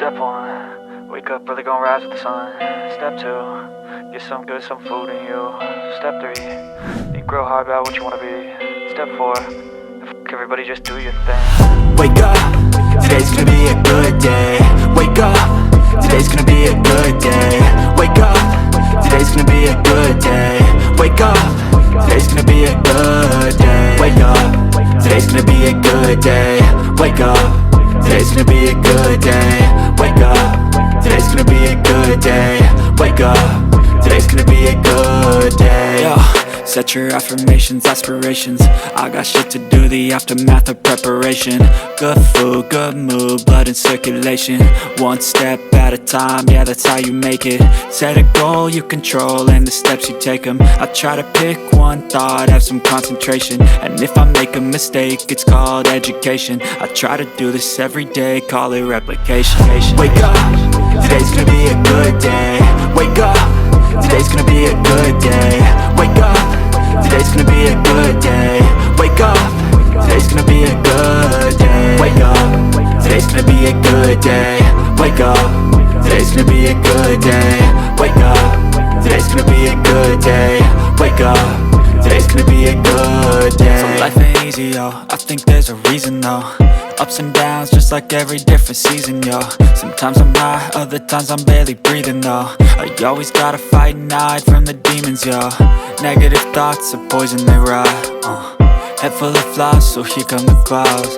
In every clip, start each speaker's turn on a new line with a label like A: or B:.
A: Step 1, wake up early, gonna rise with the sun. Step 2, get some good, some food in you. Step 3, think real hard about what you wanna be. Step 4, everybody just do your thing.
B: Wake up, today's gonna be a good day. Wake up, today's gonna be a good day. Wake up, today's gonna be a good day. Wake up, today's gonna be a good day. Wake up, today's gonna be a good day. Wake up, today's gonna be a good day. Wake up, today's gonna be a good day. Wake up, today's gonna be a good day. Yo, set your affirmations, aspirations. I got shit to do, the aftermath of preparation. Good food, good mood, blood in circulation. One step at a time, yeah, that's how you make it. Set a goal you control and the steps you take them. I try to pick one thought, have some concentration. And if I make a mistake, it's called education. I try to do this every day, call it replication. Wake up, today's gonna be a good day. Wake up, today's gonna be a good day. Wake up, today's gonna be a good day. Wake up, today's gonna be a good day. Wake up, today's gonna be a good day. Wake up, today's gonna be a good day. Wake up, today's gonna be a good day. Wake up, today's gonna be a good day. So life ain't easy, yo, I think there's a reason though. Ups and downs, just like every different season, yo. Sometimes I'm high, other times I'm barely breathing, though. I always gotta fight and hide from the demons, yo. Negative thoughts are poison, they rot. Head full of flies, so here come the clouds.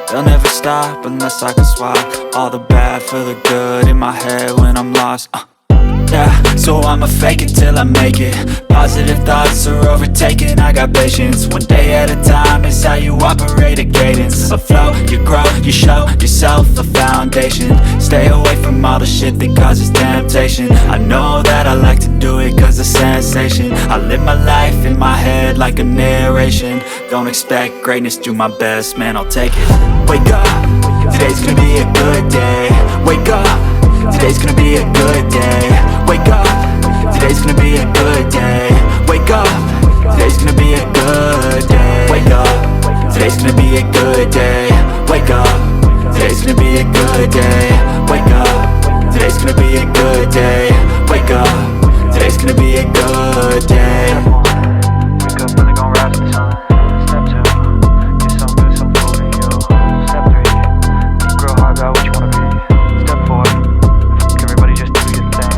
B: They'll never stop unless I can swap all the bad for the good in my head when I'm lost. Yeah, so I'ma fake it till I make it. Positive thoughts are overtaken, I got patience. One day at a time is how you operate a cadence. A flow, you grow, you show yourself a foundation. Stay away from all the shit that causes temptation. I know that I like to do it cause it's sensation. I live my life in my head like a narration. Don't expect greatness, do my best, man, I'll take it. Wake up, today's gonna be a good day. Wake up, today's gonna be a good day. Wake up, today's gonna be a good day. Wake up, today's gonna be a good day. Wake up, today's gonna be a good day. Wake up, today's gonna be a good day. Wake up, today's gonna be a good day. Wake up, today's gonna be a good day.
A: Wake up early, gonna rise with the sun. Step 2, get some good, some food in you. Step 3, think real hard about what you wanna be. Step 4, everybody just do your thing.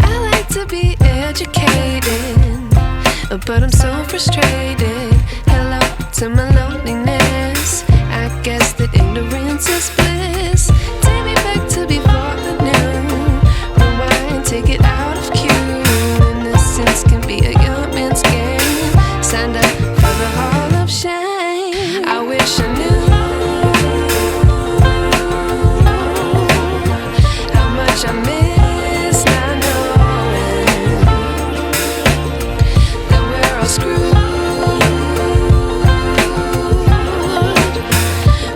C: I like to be educated, but I'm so frustrated. Hello to my loneliness. I guess that ignorance is bliss. Take me back to before I knew. Rewind, take it out of cue. Innocence can be a young man's game. Signed up for the hall of shame. I wish I knew how much I miss not knowing that we're all screwed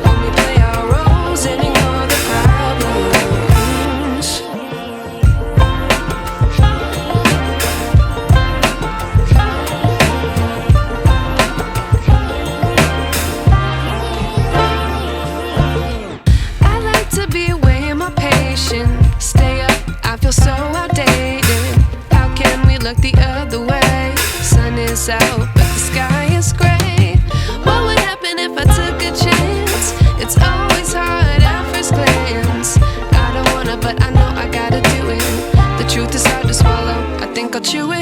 C: when we play our roles and ignore the problems. I like to be weighing my patience. Stay up, I feel so outdated. How can we look the other way? Sun is out, but the sky is gray. What would happen if I took a chance? It's always hard at first glance. I don't wanna, but I know I gotta do it. The truth is hard to swallow, I think I'll chew it.